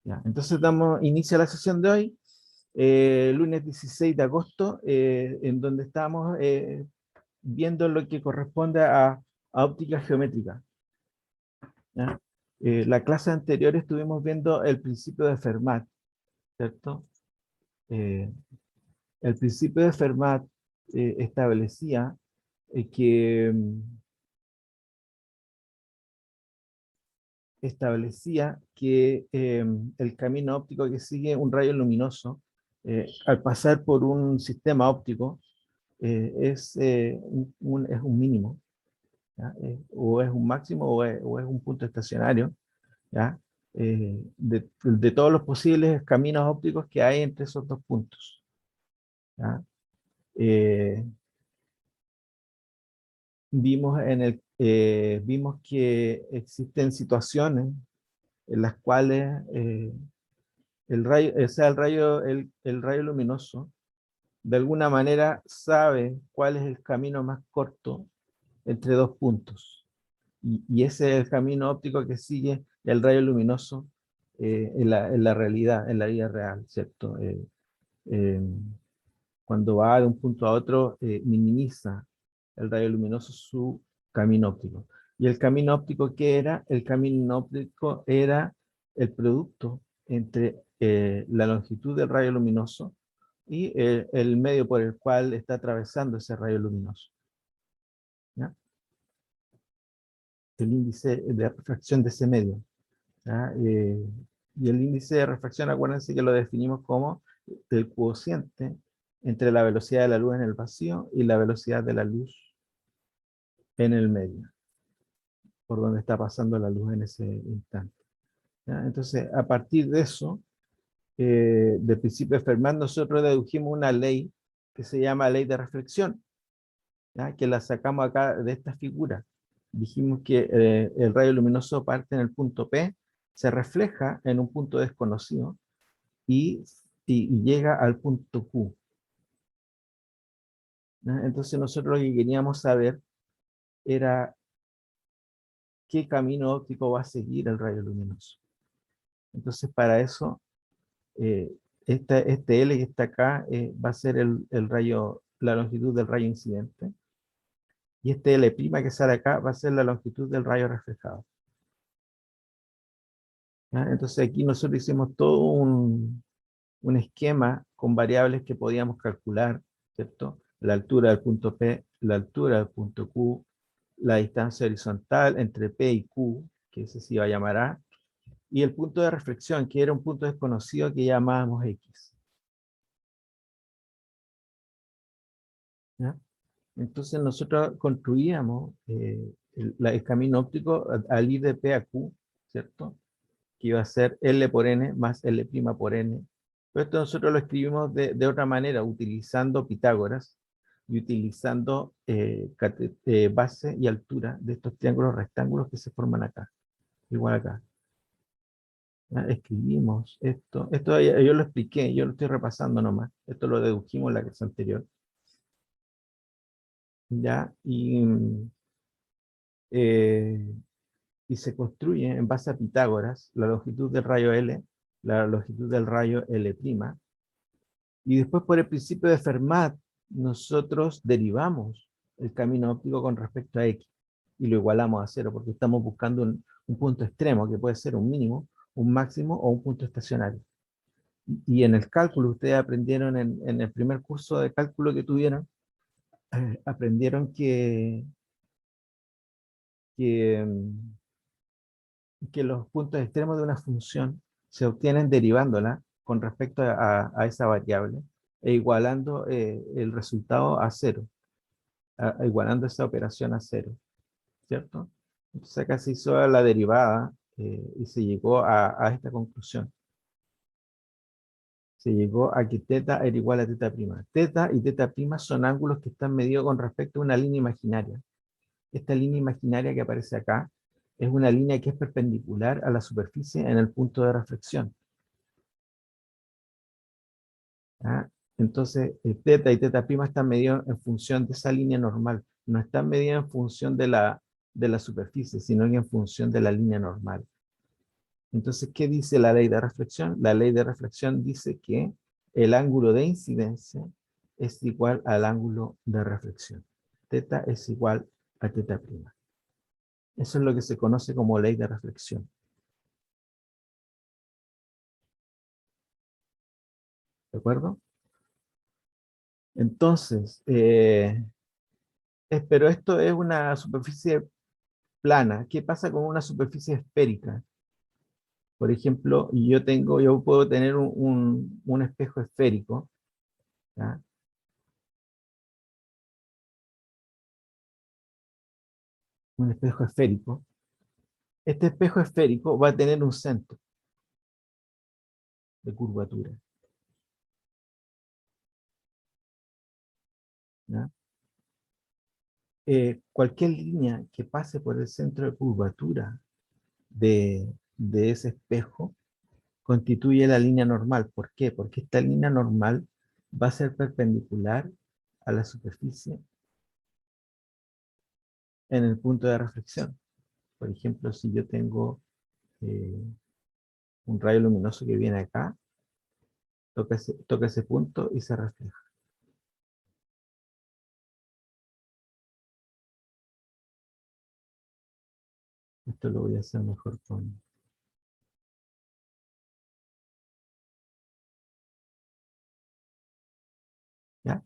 ¿Ya? Entonces damos inicio a la sesión de hoy, lunes 16 de agosto, en donde estamos viendo lo que corresponde a óptica geométrica. ¿Ya? La clase anterior estuvimos viendo el principio de Fermat, ¿cierto? El principio de Fermat establecía que el camino óptico que sigue un rayo luminoso al pasar por un sistema óptico es un mínimo, ¿ya? O es un máximo o es un punto estacionario, ¿ya? De todos los posibles caminos ópticos que hay entre esos dos puntos, ¿ya? Eh, vimos que existen situaciones en las cuales el rayo, o sea, el rayo luminoso de alguna manera sabe cuál es el camino más corto entre dos puntos. Y ese es el camino óptico que sigue el rayo luminoso en la realidad, en la vida real, ¿cierto? Eh, Cuando va de un punto a otro, minimiza el rayo luminoso su camino óptico. ¿Y el camino óptico qué era? El camino óptico era el producto entre la longitud del rayo luminoso y el medio por el cual está atravesando ese rayo luminoso, ¿ya? El índice de refracción de ese medio, ¿ya? Y el índice de refracción, acuérdense que lo definimos como el cociente entre la velocidad de la luz en el vacío y la velocidad de la luz en el medio, por donde está pasando la luz en ese instante, ¿ya? Entonces, a partir de eso, del principio de Fermat, nosotros dedujimos una ley que se llama ley de reflexión, ¿ya? Que la sacamos acá de esta figura. Dijimos que el rayo luminoso parte en el punto P, se refleja en un punto desconocido y, y llega al punto Q, ¿ya? Entonces nosotros lo que queríamos saber era qué camino óptico va a seguir el rayo luminoso. Entonces para eso, eh, este L que está acá va a ser el rayo, la longitud del rayo incidente, y este L' que sale acá va a ser la longitud del rayo reflejado, ¿ya? Entonces aquí nosotros hicimos todo un esquema con variables que podíamos calcular, ¿cierto? La altura del punto P, la altura del punto Q, la distancia horizontal entre P y Q, que ese se iba a llamar A, y el punto de reflexión, que era un punto desconocido que llamábamos X, ¿ya? Entonces nosotros construíamos el camino óptico al ir de P a Q, ¿cierto? Que iba a ser L por N más L' por N. Pero esto nosotros lo escribimos de otra manera, utilizando Pitágoras y utilizando base y altura de estos triángulos rectángulos que se forman acá, igual acá, ¿ya? Escribimos esto yo lo expliqué, yo lo estoy repasando nomás, esto lo dedujimos en la clase anterior, ¿ya? Eh, y se construye en base a Pitágoras la longitud del rayo L, la longitud del rayo L', y después por el principio de Fermat nosotros derivamos el camino óptico con respecto a X y lo igualamos a cero porque estamos buscando un punto extremo que puede ser un mínimo, un máximo o un punto estacionario. Y en el cálculo, ustedes aprendieron en el primer curso de cálculo que tuvieron, aprendieron que, que los puntos extremos de una función se obtienen derivándola con respecto a esa variable e igualando el resultado a cero, igualando esa operación a cero, ¿cierto? Entonces acá se hizo la derivada y se llegó a esta conclusión. Se llegó a que teta era igual a teta prima. Teta y teta prima son ángulos que están medidos con respecto a una línea imaginaria. Esta línea imaginaria que aparece acá es una línea que es perpendicular a la superficie en el punto de reflexión, ¿ah? Entonces, teta y teta prima están medidos en función de esa línea normal. No están medidos en función de la superficie, sino que en función de la línea normal. Entonces, ¿qué dice la ley de reflexión? La ley de reflexión dice que el ángulo de incidencia es igual al ángulo de reflexión. Teta es igual a teta prima. Eso es lo que se conoce como ley de reflexión. ¿De acuerdo? Entonces, pero esto es una superficie plana. ¿Qué pasa con una superficie esférica? Por ejemplo, yo puedo tener un espejo esférico, ¿ya? Un espejo esférico. Este espejo esférico va a tener un centro de curvatura, ¿ya? Cualquier línea que pase por el centro de curvatura de ese espejo constituye la línea normal. ¿Por qué? Porque esta línea normal va a ser perpendicular a la superficie en el punto de reflexión. Por ejemplo, si yo tengo eh, un rayo luminoso que viene acá, toca ese punto y se refleja. Esto lo voy a hacer mejor con... ¿Ya?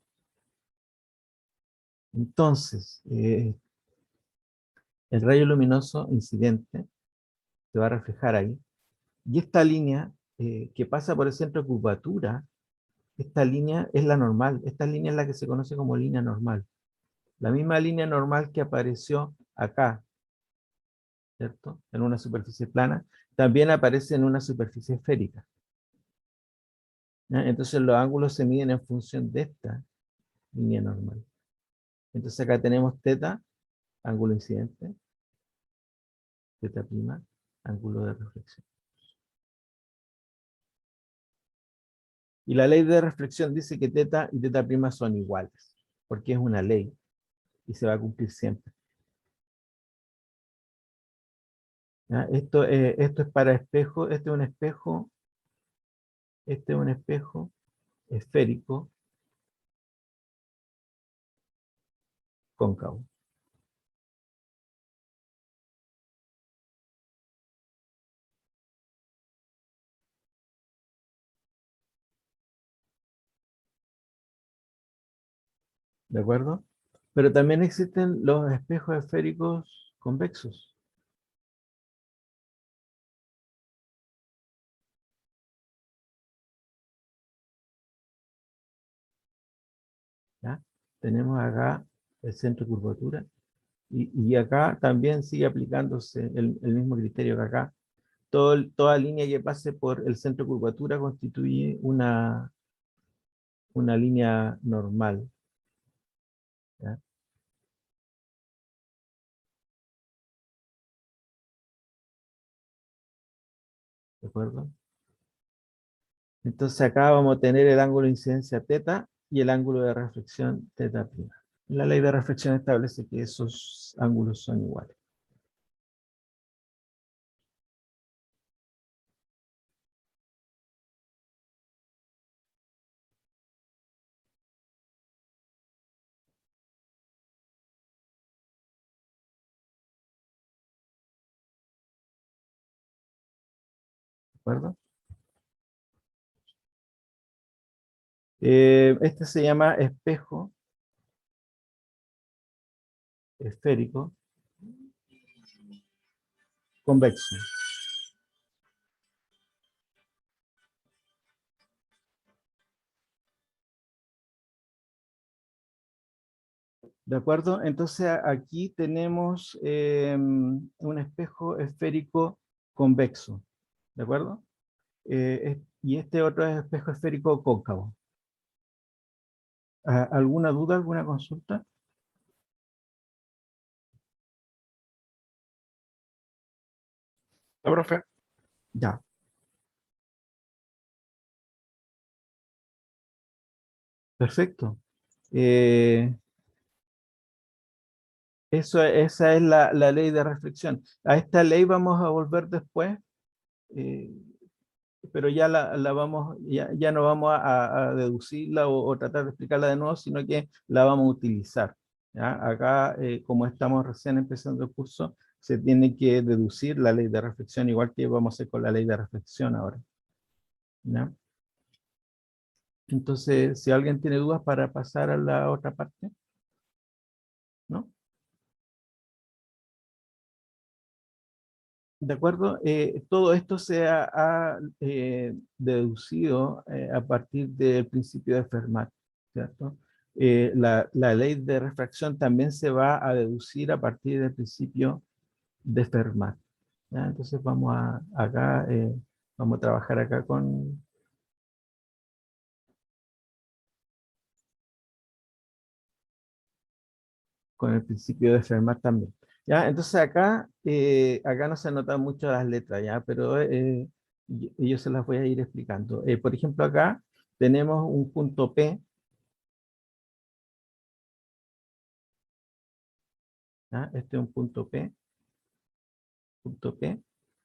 Entonces, el rayo luminoso incidente se va a reflejar ahí. Y esta línea que pasa por el centro de curvatura, esta línea es la normal. Esta línea es la que se conoce como línea normal. La misma línea normal que apareció acá, ¿cierto? En una superficie plana, también aparece en una superficie esférica. ¿Ya? Entonces los ángulos se miden en función de esta línea normal. Entonces acá tenemos teta, ángulo incidente, teta prima, ángulo de reflexión. Y la ley de reflexión dice que teta y teta prima son iguales, porque es una ley y se va a cumplir siempre. ¿Ya? Esto es para espejo, este es un espejo esférico cóncavo. ¿De acuerdo? Pero también existen los espejos esféricos convexos. ¿Ya? Tenemos acá el centro de curvatura y acá también sigue aplicándose el mismo criterio que acá. Toda línea que pase por el centro de curvatura constituye una línea normal. ¿Ya? ¿De acuerdo? Entonces acá vamos a tener el ángulo de incidencia teta y el ángulo de reflexión teta prima. La ley de reflexión establece que esos ángulos son iguales. ¿De acuerdo? Este se llama espejo esférico convexo. ¿De acuerdo? Entonces aquí tenemos un espejo esférico convexo. ¿De acuerdo? Y este otro es espejo esférico cóncavo. ¿Alguna duda, alguna consulta? ¿No, profe? Ya, perfecto. Eh, esa es la ley de reflexión. A esta ley vamos a volver después pero ya ya no vamos a deducirla o tratar de explicarla de nuevo, sino que la vamos a utilizar. ¿Ya? Acá, como estamos recién empezando el curso, se tiene que deducir la ley de reflexión, igual que vamos a hacer con la ley de reflexión ahora. ¿Ya? Entonces, si alguien tiene dudas para pasar a la otra parte, ¿no? ¿De acuerdo? Todo esto se ha deducido a partir del principio de Fermat, ¿cierto? La ley de refracción también se va a deducir a partir del principio de Fermat. ¿Ya? Entonces vamos a trabajar acá con el principio de Fermat también. ¿Ya? Entonces acá no se anotan mucho las letras, ¿ya? Pero yo se las voy a ir explicando. Por ejemplo, acá tenemos un punto P, ¿ya? Este es un punto P,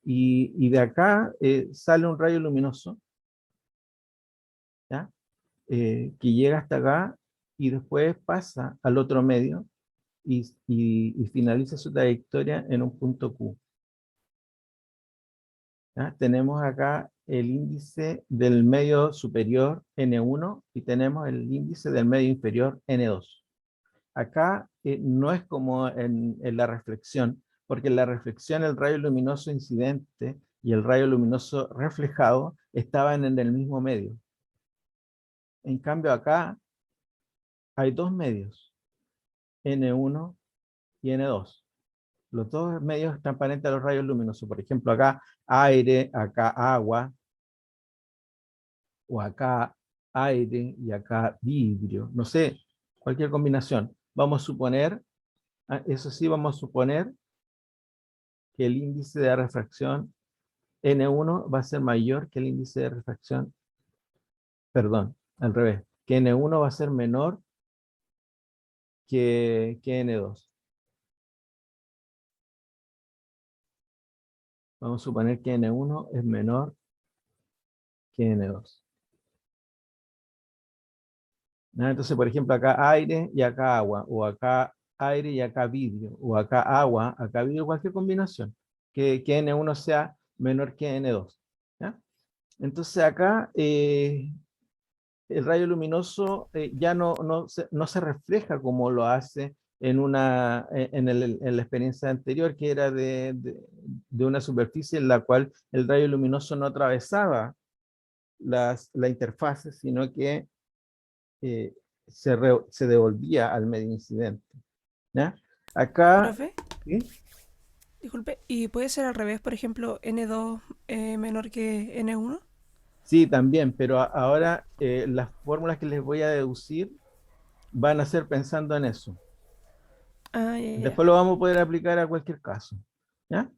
y de acá sale un rayo luminoso, ¿ya? Que llega hasta acá y después pasa al otro medio y finaliza su trayectoria en un punto Q. ¿Ya? Tenemos acá el índice del medio superior N1 y tenemos el índice del medio inferior N2. Acá no es como en la reflexión, porque en la reflexión el rayo luminoso incidente y el rayo luminoso reflejado estaban en el mismo medio. En cambio acá hay dos medios, N1 y N2. Los dos medios transparentes a los rayos luminosos. Por ejemplo, acá aire, acá agua, o acá aire y acá vidrio. No sé, cualquier combinación. Vamos a suponer, eso sí, vamos a suponer que el índice de refracción N1 va a ser mayor que el índice de refracción, perdón, al revés, que N1 va a ser menor que N2. Vamos a suponer que N1 es menor que N2. ¿No? Entonces, por ejemplo, acá aire y acá agua, o acá aire y acá vidrio, o acá agua, acá vidrio, cualquier combinación, que N1 sea menor que N2. ¿Ya? Entonces acá el rayo luminoso ya no se refleja como lo hace en la experiencia anterior, que era de una superficie en la cual el rayo luminoso no atravesaba la interfase, sino que eh, se devolvía al medio incidente. ¿Ya? Acá, Profe, ¿sí? disculpe, ¿y puede ser al revés, por ejemplo, N2 menor que N1? Sí, también, pero ahora las fórmulas que les voy a deducir van a ser pensando en eso. Ah, ya, ya. Después lo vamos a poder aplicar a cualquier caso. ¿Ya?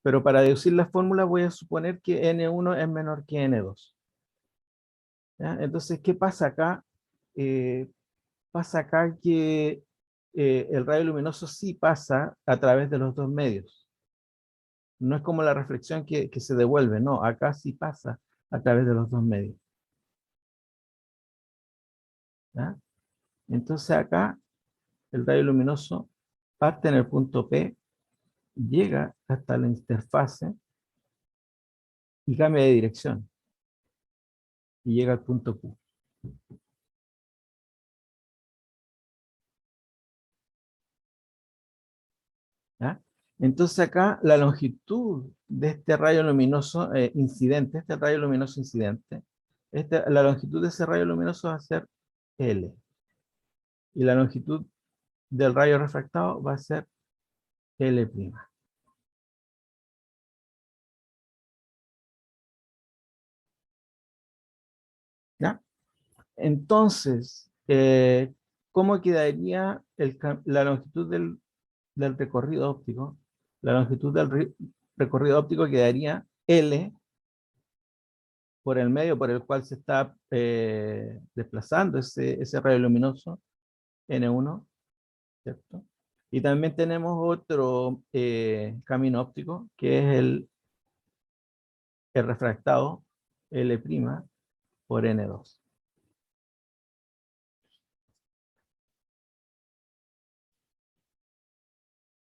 Pero para deducir la fórmula voy a suponer que N1 es menor que N2. ¿Ya? Entonces, ¿qué pasa acá? Eh, Pasa acá que el rayo luminoso sí pasa a través de los dos medios. No es como la reflexión que se devuelve, no, acá sí pasa a través de los dos medios. ¿Ya? Entonces acá el rayo luminoso parte en el punto P, llega hasta la interfase y cambia de dirección y llega al punto Q. ¿Ya? Entonces acá la longitud de este rayo luminoso incidente, este rayo luminoso incidente, la longitud de ese rayo luminoso va a ser L y la longitud del rayo refractado va a ser L'. ¿Ya? Entonces, ¿cómo quedaría la longitud del recorrido óptico? La longitud del recorrido óptico quedaría L por el medio por el cual se está desplazando ese rayo luminoso, N1, ¿cierto? Y también tenemos otro camino óptico, que es el refractado L' por N2.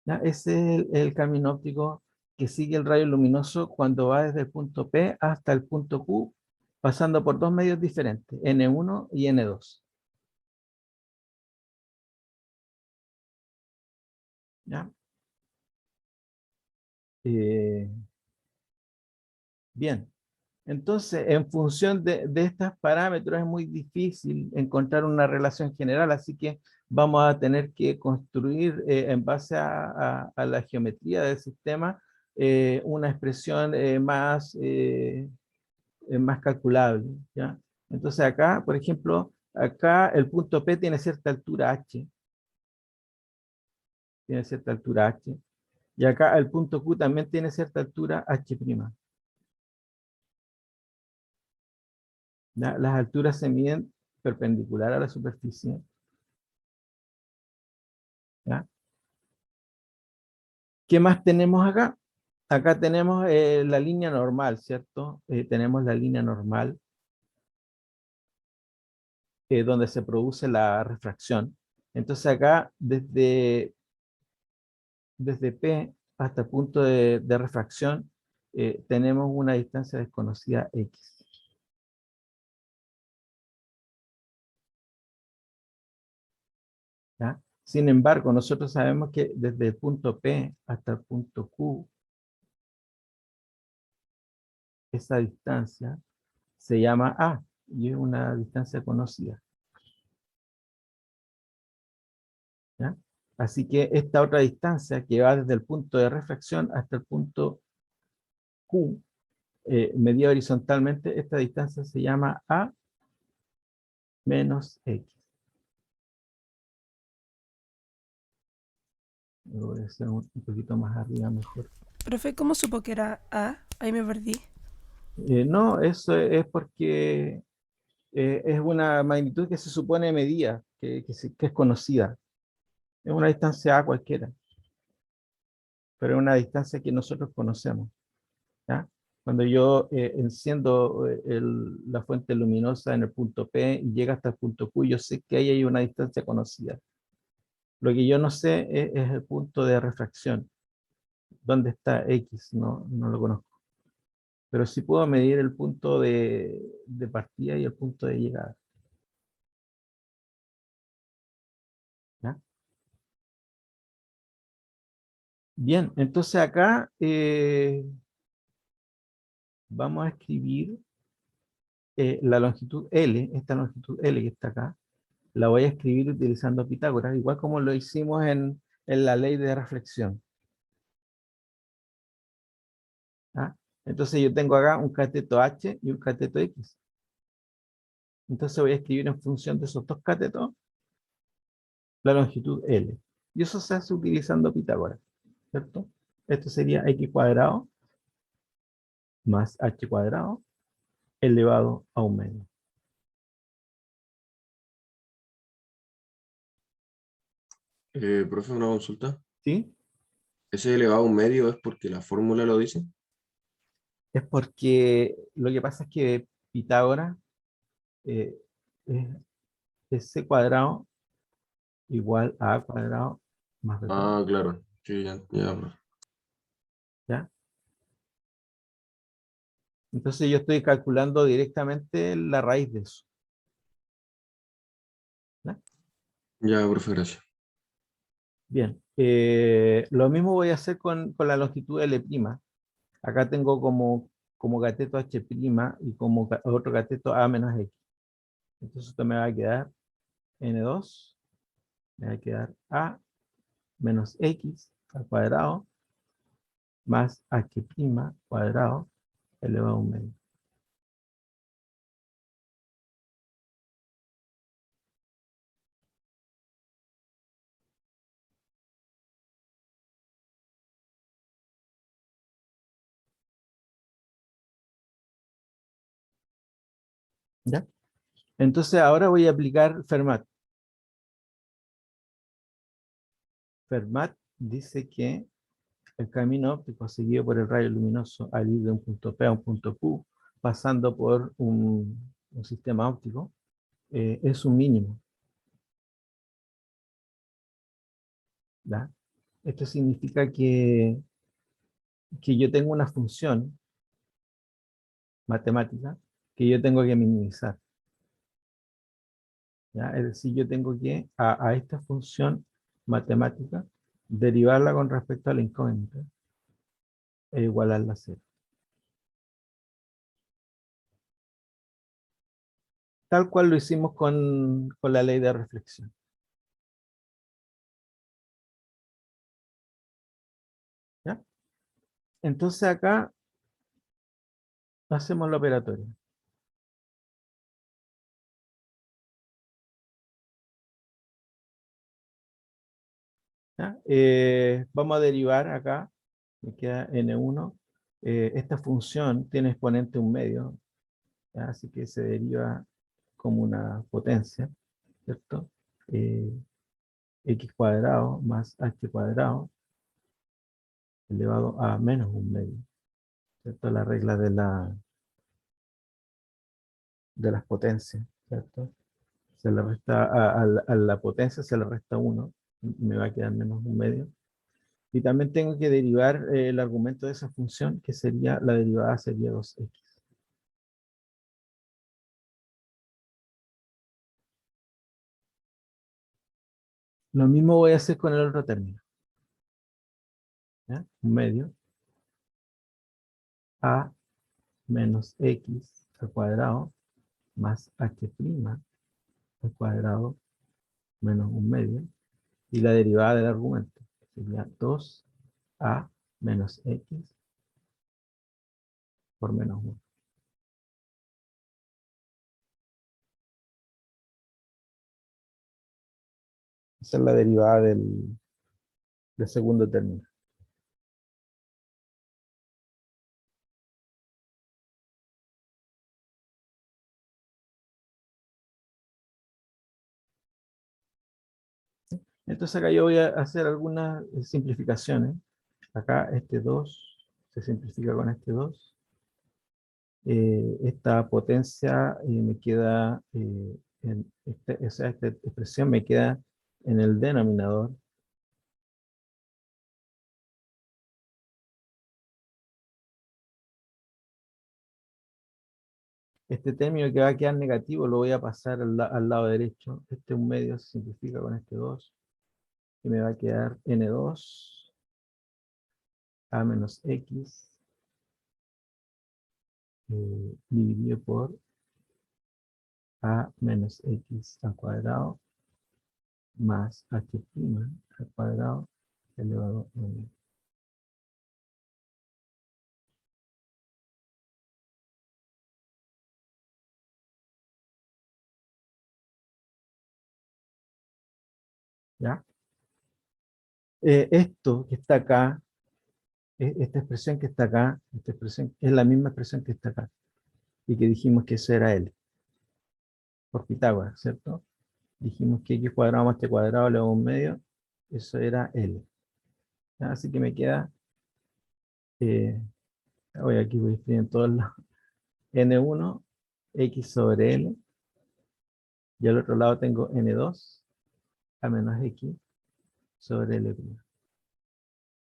¿Ya? Ese es el camino óptico que sigue el rayo luminoso cuando va desde el punto P hasta el punto Q, pasando por dos medios diferentes, N1 y N2. ¿Ya? Eh, bien, entonces en función de estos parámetros es muy difícil encontrar una relación general, así que vamos a tener que construir en base a la geometría del sistema una expresión más calculable, ¿ya? Entonces acá, por ejemplo, acá el punto P tiene cierta altura h, tiene cierta altura h, y acá el punto Q también tiene cierta altura h'. ¿Ya? Las alturas se miden perpendicular a la superficie, ¿ya? ¿Qué más tenemos acá? Acá tenemos la línea normal, ¿cierto? Tenemos la línea normal donde se produce la refracción. Entonces acá, desde P hasta el punto de refracción, tenemos una distancia desconocida X. ¿Ya? Sin embargo, nosotros sabemos que desde el punto P hasta el punto Q, esa distancia se llama A y es una distancia conocida. ¿Ya? Así que esta otra distancia que va desde el punto de refracción hasta el punto Q, medida horizontalmente, esta distancia se llama A menos X. Lo voy a hacer un poquito más arriba mejor. Profe, ¿cómo supo que era A? Ahí me perdí. No, eso es porque es una magnitud que se supone medida, que es conocida. Es una distancia A cualquiera, pero es una distancia que nosotros conocemos. ¿Ya? Cuando yo enciendo la fuente luminosa en el punto P y llega hasta el punto Q, yo sé que ahí hay una distancia conocida. Lo que yo no sé es el punto de refracción. ¿Dónde está X? No, no lo conozco. Pero sí puedo medir el punto de partida y el punto de llegada. ¿Ya? Bien, entonces acá vamos a escribir la longitud L, esta longitud L que está acá, la voy a escribir utilizando Pitágoras, igual como lo hicimos en la ley de reflexión. ¿Ah? Entonces yo tengo acá un cateto H y un cateto X. Entonces voy a escribir en función de esos dos catetos la longitud L. Y eso se hace utilizando Pitágoras, ¿cierto? Esto sería X cuadrado más H cuadrado elevado a un medio. Profe, una consulta. ¿Sí? ¿Ese elevado a un medio es porque la fórmula lo dice? Es porque lo que pasa es que Pitágoras eh, es, es C cuadrado igual a A cuadrado más B cuadrado. Ah, claro. Sí, ya, ya, profe. ¿Ya? Entonces yo estoy calculando directamente la raíz de eso. ¿Ya? Ya, profe, gracias. Bien. Lo mismo voy a hacer con la longitud L'. Acá tengo como cateto H' y como otro cateto A menos X. Entonces esto me va a quedar N2, me va a quedar A menos X al cuadrado más H' cuadrado elevado a un medio. ¿Ya? Entonces ahora voy a aplicar Fermat. Fermat dice que el camino óptico seguido por el rayo luminoso al ir de un punto P a un punto Q, pasando por un sistema óptico, es un mínimo. ¿Ya? Esto significa que yo tengo una función matemática que yo tengo que minimizar. ¿Ya? Es decir, yo tengo que a esta función matemática derivarla con respecto a la incógnita e igualarla a cero. Tal cual lo hicimos con la ley de reflexión. ¿Ya? Entonces acá hacemos la operatoria. ¿Ya? Vamos a derivar acá, me queda n1. Esta función tiene exponente 1/2, ¿ya? Así que se deriva como una potencia, ¿cierto? X cuadrado más h cuadrado elevado a menos 1/2, ¿cierto? La regla de las potencias, ¿cierto? Se le resta a la potencia se le resta 1, y me va a quedar menos 1/2. Y también tengo que derivar el argumento de esa función, que sería, la derivada sería 2x. Lo mismo voy a hacer con el otro término. ¿Ya? 1/2 a menos x al cuadrado más h' al cuadrado menos 1/2. Y la derivada del argumento sería 2a menos x por menos 1. Esa es la derivada del segundo término. Entonces acá yo voy a hacer algunas simplificaciones. Acá este 2 se simplifica con este 2. Esta potencia me queda, o sea, esta expresión me queda en el denominador. Este término que va a quedar negativo lo voy a pasar al lado derecho. Este 1/2 se simplifica con este 2. Y me va a quedar n2 a menos x dividido por a menos x al cuadrado más h' al cuadrado elevado a 1. ¿Ya? Esto que está acá, esta expresión que está acá, esta expresión, es la misma expresión que está acá. Y que dijimos que eso era L, por Pitágoras, ¿cierto? Dijimos que x cuadrado más t cuadrado elevado a 1/2, eso era L. ¿Ya? Así que me queda, aquí voy a escribir en todos lados, n1, x sobre L, y al otro lado tengo n2 a menos x sobre L',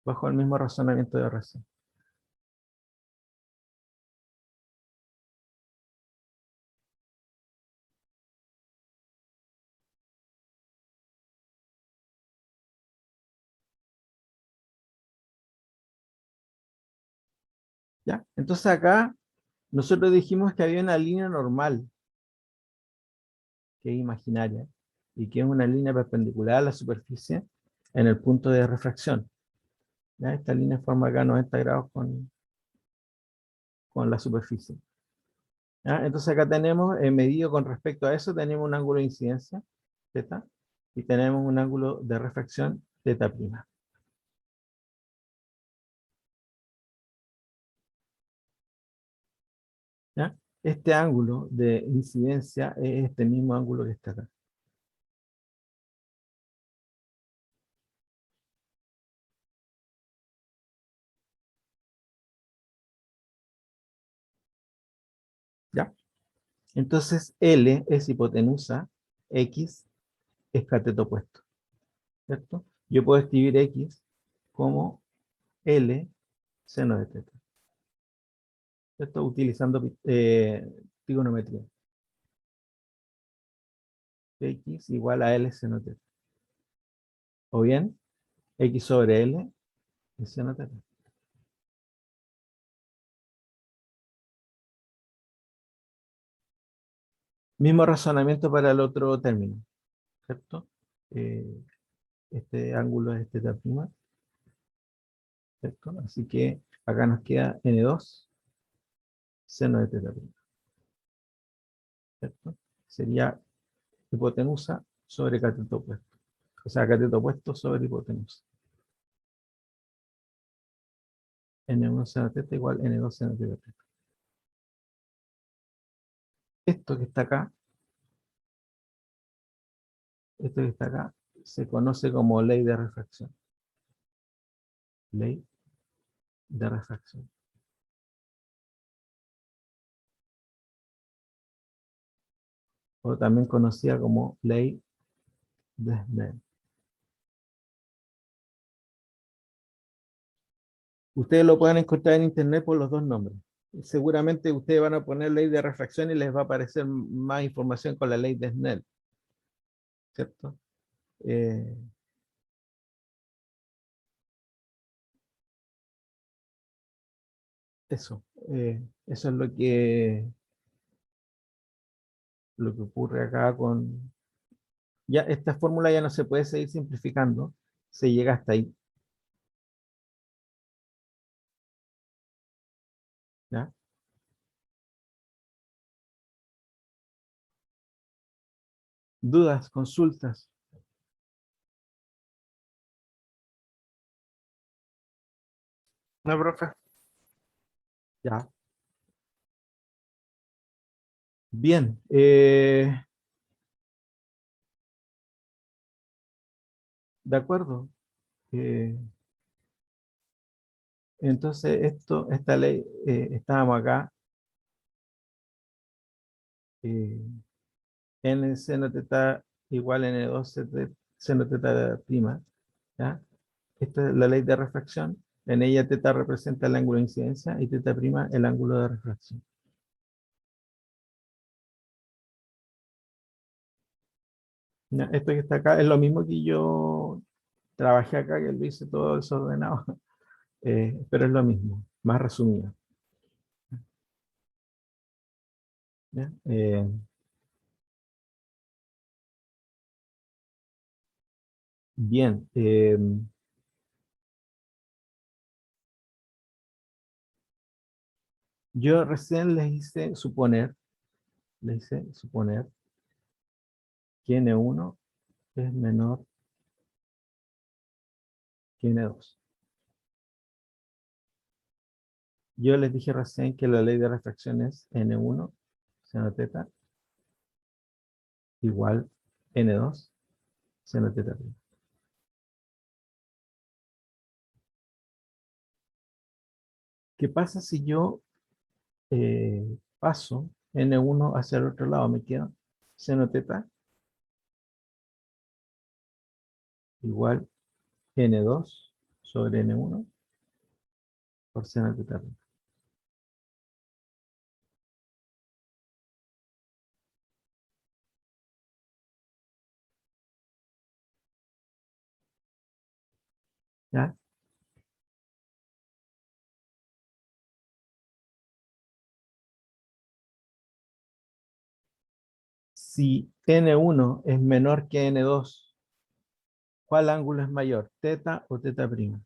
bajo el mismo razonamiento de recién. ¿Ya? Entonces acá nosotros dijimos que había una línea normal, que es imaginaria, y que es una línea perpendicular a la superficie en el punto de refracción. ¿Ya? Esta línea forma acá 90 grados con la superficie. ¿Ya? Entonces acá tenemos, medido con respecto a eso, tenemos un ángulo de incidencia, θ, y tenemos un ángulo de refracción, θ'O. ¿Ya? Este ángulo de incidencia es este mismo ángulo que está acá. Entonces L es hipotenusa, X es cateto opuesto, ¿cierto? Yo puedo escribir X como L seno de teta, ¿cierto? Utilizando trigonometría. X igual a L seno de teta. O bien, X sobre L es seno de teta. Mismo razonamiento para el otro término, ¿cierto? Eh, este ángulo es teta prima, ¿cierto? Así que acá nos queda N2 seno de teta prima, ¿cierto? Sería hipotenusa sobre cateto opuesto. O sea, cateto opuesto sobre hipotenusa. N1 seno teta igual N2 seno teta teta. Esto que está acá, esto que está acá, se conoce como ley de refracción. Ley de refracción. O también conocida como ley de Snell. Ustedes lo pueden encontrar en internet por los dos nombres. Seguramente ustedes van a poner ley de refracción y les va a aparecer más información con la ley de Snell, ¿cierto? Eso, eso es lo que ocurre acá con... Ya esta fórmula ya no se puede seguir simplificando, se llega hasta ahí, ¿ya? ¿Dudas, consultas? No, profe. Ya. Bien. De acuerdo. Eh, entonces, esta ley, estábamos acá, eh, n seno teta igual a n2 seno teta prima, ¿ya? Esta es la ley de refracción. En ella teta representa el ángulo de incidencia y teta prima el ángulo de refracción. ¿Ya? Esto que está acá es lo mismo que yo trabajé acá, que lo hice todo desordenado, pero es lo mismo, más resumido. ¿Ya? Bien. Yo recién les hice suponer que N1 es menor que N2. Yo les dije recién que la ley de refracción es N1 seno teta igual N2 seno teta prima. ¿Qué pasa si yo paso N1 hacia el otro lado? Me queda seno teta igual N2 sobre N1 por seno teta prima. ¿Ya? Si N1 es menor que N2, ¿cuál ángulo es mayor? ¿Teta o teta prima?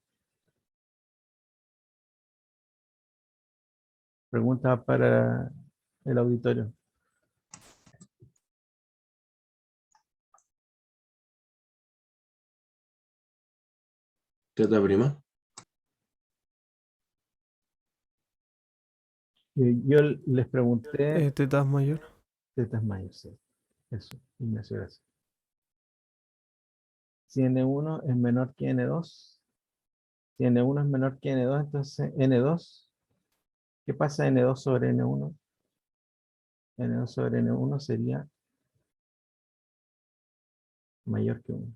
Pregunta para el auditorio. Teta prima. Yo les pregunté, Teta es mayor. teta es mayor, sí. Eso, Ignacio, gracias. Si N1 es menor que N2, si N1 es menor que N2, entonces N2, ¿qué pasa N2 sobre N1? N2 sobre N1 sería mayor que 1.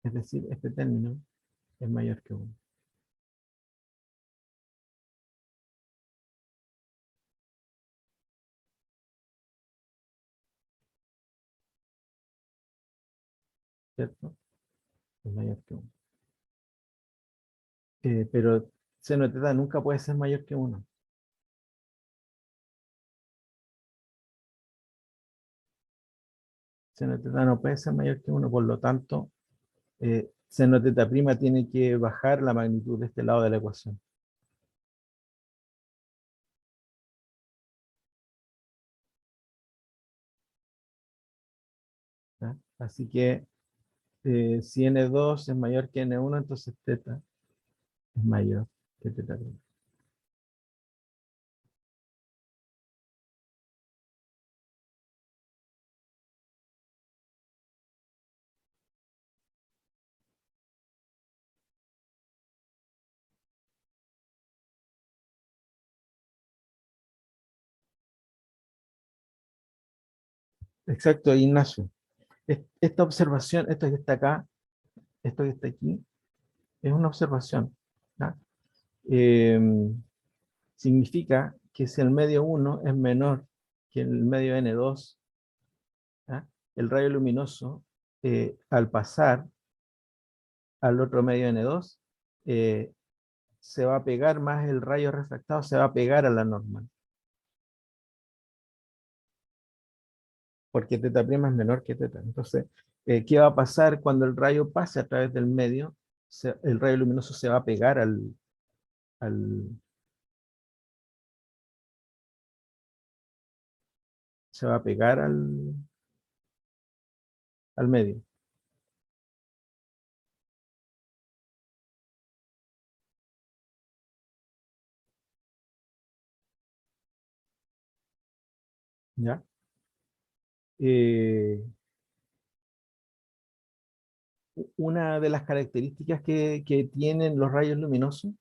Es decir, este término es mayor que 1. ¿Cierto? Es mayor que 1. Pero seno de teta nunca puede ser mayor que 1. Seno de teta no puede ser mayor que 1, por lo tanto, seno de teta prima tiene que bajar la magnitud de este lado de la ecuación. ¿Ya? Así que si N2 es mayor que N1, entonces teta es mayor que teta prima. Exacto, Ignacio. Esta observación, esto que está acá, esto que está aquí, es una observación. ¿Ya? Eh, Significa que si el medio 1 es menor que el medio N2, ¿ya? El rayo luminoso, al pasar al otro medio N2, eh, se va a pegar más el rayo refractado, se va a pegar a la normal. Porque teta prima es menor que teta. Entonces, ¿qué va a pasar cuando el rayo pase a través del medio? El rayo luminoso se va a pegar al, se va a pegar al medio. ¿Ya? Eh, una de las características que tienen los rayos luminosos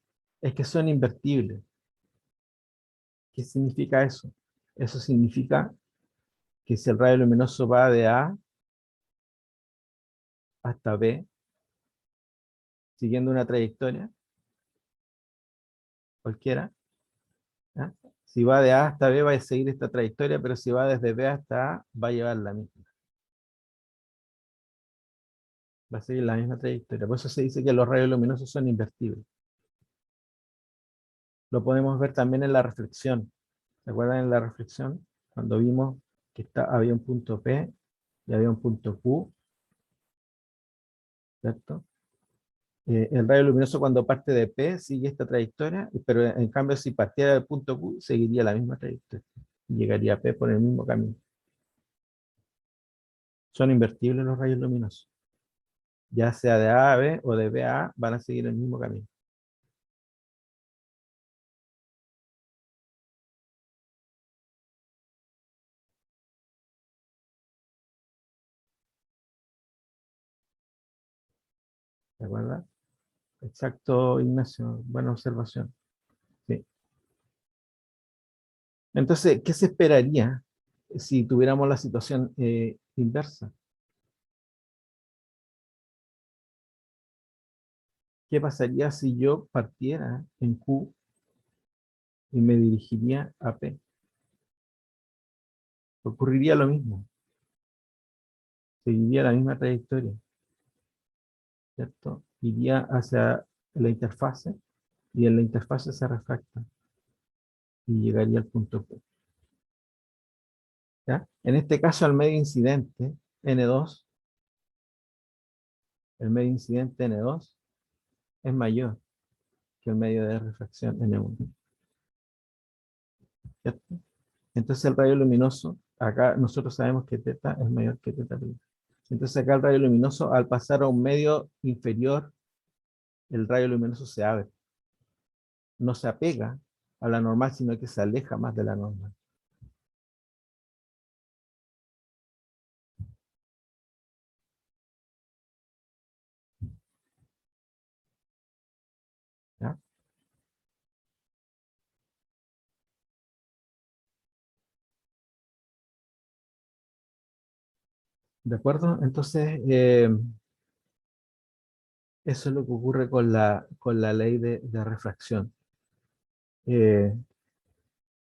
es que son invertibles. ¿Qué significa eso? Eso significa que si el rayo luminoso va de A hasta B, siguiendo una trayectoria cualquiera, ¿ya? Si va de A hasta B va a seguir esta trayectoria, pero si va desde B hasta A va a llevar la misma. Va a seguir la misma trayectoria. Por eso se dice que los rayos luminosos son invertibles. Lo podemos ver también en la reflexión. ¿Se acuerdan en la reflexión? Cuando vimos que había un punto P y había un punto Q, ¿cierto? El rayo luminoso cuando parte de P sigue esta trayectoria, pero en cambio si partiera del punto Q seguiría la misma trayectoria. Llegaría a P por el mismo camino. Son invertibles los rayos luminosos. Ya sea de A a B o de B a A, van a seguir el mismo camino. ¿De acuerdo? Exacto, Ignacio. Buena observación. Sí. Entonces, ¿qué se esperaría si tuviéramos la situación inversa? ¿Qué pasaría si yo partiera en Q y me dirigiría a P? Ocurriría lo mismo. Seguiría la misma trayectoria, ¿cierto? Iría hacia la interfase y en la interfase se refracta y llegaría al punto P. ¿Ya? En este caso, el medio incidente N2, el medio incidente N2 es mayor que el medio de refracción N1. ¿Cierto? Entonces el rayo luminoso, acá nosotros sabemos que teta es mayor que teta prima. Entonces acá el rayo luminoso, al pasar a un medio inferior, el rayo luminoso se abre. No se apega a la normal, sino que se aleja más de la normal. ¿Ya? ¿De acuerdo? Entonces, eso es lo que ocurre con la ley de refracción. Eh,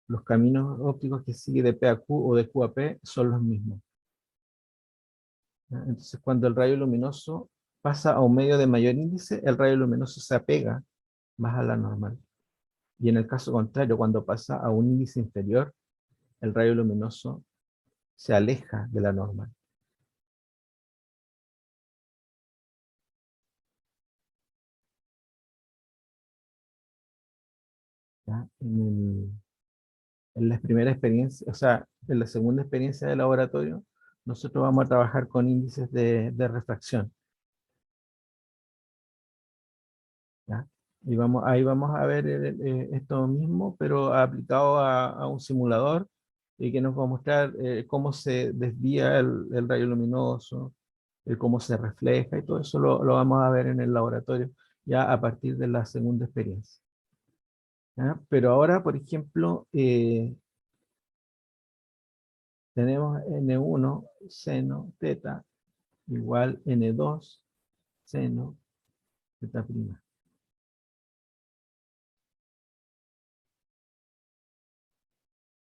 los caminos ópticos que sigue de P a Q o de Q a P son los mismos. ¿Ya? Entonces, cuando el rayo luminoso pasa a un medio de mayor índice, el rayo luminoso se apega más a la normal. Y en el caso contrario, cuando pasa a un índice inferior, el rayo luminoso se aleja de la normal. ¿Ya? En la primera experiencia, o sea, en la segunda experiencia de laboratorio, nosotros vamos a trabajar con índices de refracción. ¿Ya? Y ahí vamos a ver esto mismo, pero aplicado a un simulador y que nos va a mostrar cómo se desvía el rayo luminoso, cómo se refleja y todo eso lo vamos a ver en el laboratorio ya a partir de la segunda experiencia. ¿Ya? Pero ahora, por ejemplo, tenemos N1 seno teta igual N2 seno teta prima.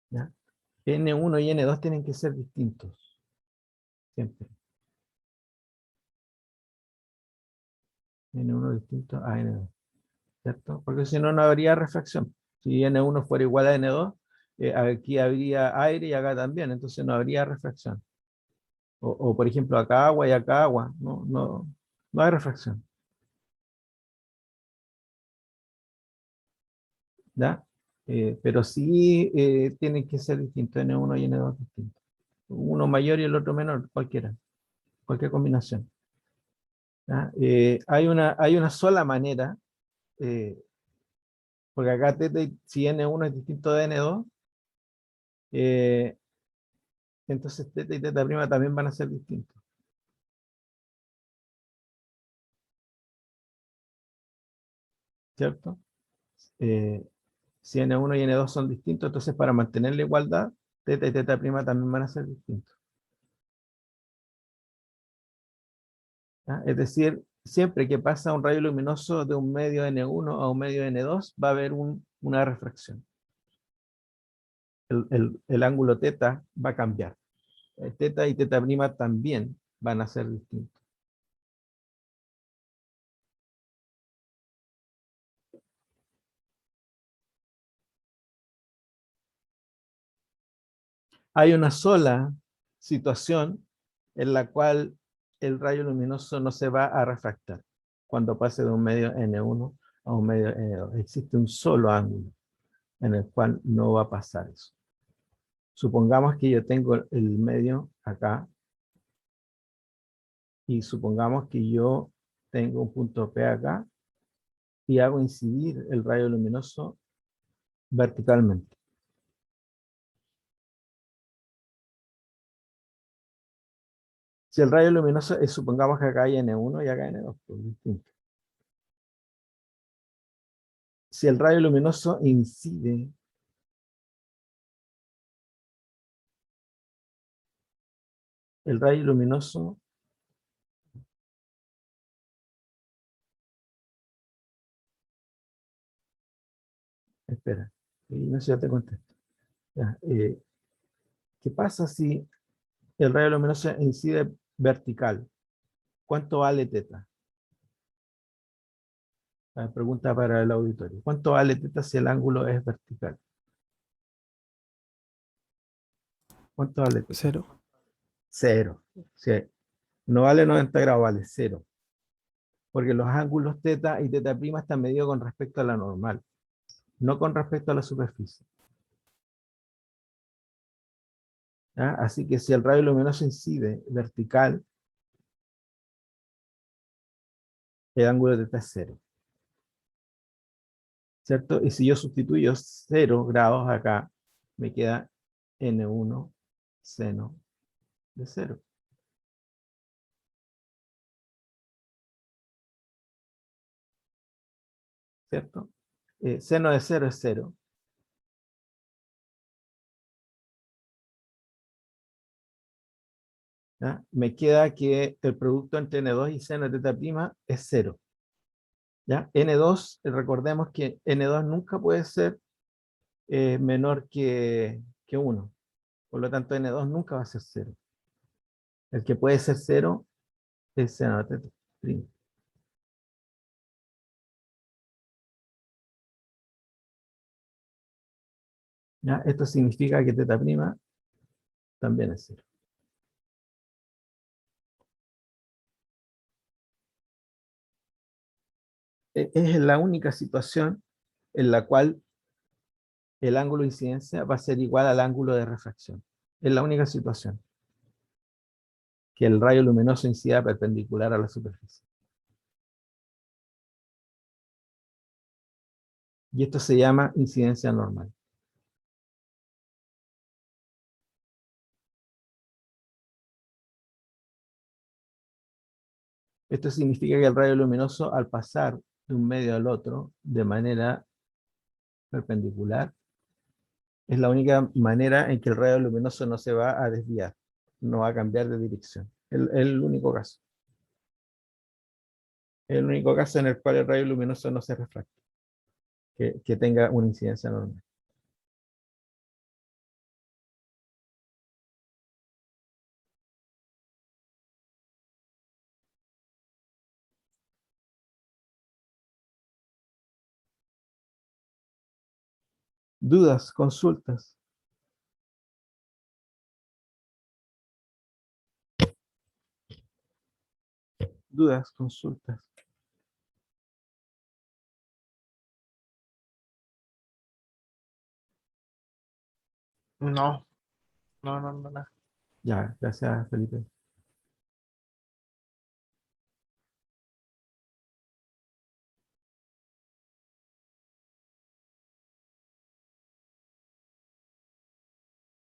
¿Ya? N1 y N2 tienen que ser distintos, siempre. N1 distinto a N2, ¿cierto? Porque si no, no habría refracción. Si N1 fuera igual a N2, aquí habría aire y acá también, entonces no habría refracción. O por ejemplo, acá agua y acá agua, no hay refracción. ¿Ya? Pero sí tienen que ser distintos, N1 y N2 distintos. Uno mayor y el otro menor, cualquiera, cualquier combinación. ¿Ya? Hay una sola manera, eh, porque acá si N1 es distinto de N2, eh, entonces teta y teta prima también van a ser distintos. ¿Cierto? Eh, si N1 y N2 son distintos, entonces para mantener la igualdad, teta y teta prima también van a ser distintos. ¿Ya? Es decir, siempre que pasa un rayo luminoso de un medio N1 a un medio N2, va a haber una refracción. El ángulo teta va a cambiar. Teta y teta prima también van a ser distintos. Hay una sola situación en la cual el rayo luminoso no se va a refractar cuando pase de un medio N1 a un medio N2. Existe un solo ángulo en el cual no va a pasar eso. Supongamos que yo tengo el medio acá y supongamos que yo tengo un punto P acá y hago incidir el rayo luminoso verticalmente. Si el rayo luminoso es, supongamos que acá hay N1 y acá N2, pues distinto. Si el rayo luminoso incide el rayo luminoso espera, no sé si ya te contesto. Ya, ¿qué pasa si el rayo luminoso incide vertical? ¿Cuánto vale teta? Pregunta para el auditorio. ¿Cuánto vale teta si el ángulo es vertical? ¿Cuánto vale teta? 0. Cero. Sí. No vale 90 grados, vale cero. Porque los ángulos teta y teta prima están medidos con respecto a la normal, no con respecto a la superficie. ¿Ya? Así que si el rayo luminoso incide vertical, el ángulo de teta es cero. ¿Cierto? Y si yo sustituyo 0 grados acá, me queda N1 seno de 0. ¿Cierto? Seno de 0 es 0. ¿ya? Me queda que el producto entre N2 y seno de θ' es 0. ¿Ya? N2, recordemos que N2 nunca puede ser menor que 1. Por lo tanto, N2 nunca va a ser 0. El que puede ser 0 es seno de θ'. ¿Ya? Esto significa que θ' también es 0. Es la única situación en la cual el ángulo de incidencia va a ser igual al ángulo de refracción. Es la única situación que el rayo luminoso incida perpendicular a la superficie. Y esto se llama incidencia normal. Esto significa que el rayo luminoso, al pasar de un medio al otro de manera perpendicular, es la única manera en que el rayo luminoso no se va a desviar, no va a cambiar de dirección. Es el único caso. Es el único caso en el cual el rayo luminoso no se refracta, que tenga una incidencia normal. ¿Dudas? ¿Consultas? ¿Dudas? ¿Consultas? No, no. Ya, gracias, Felipe.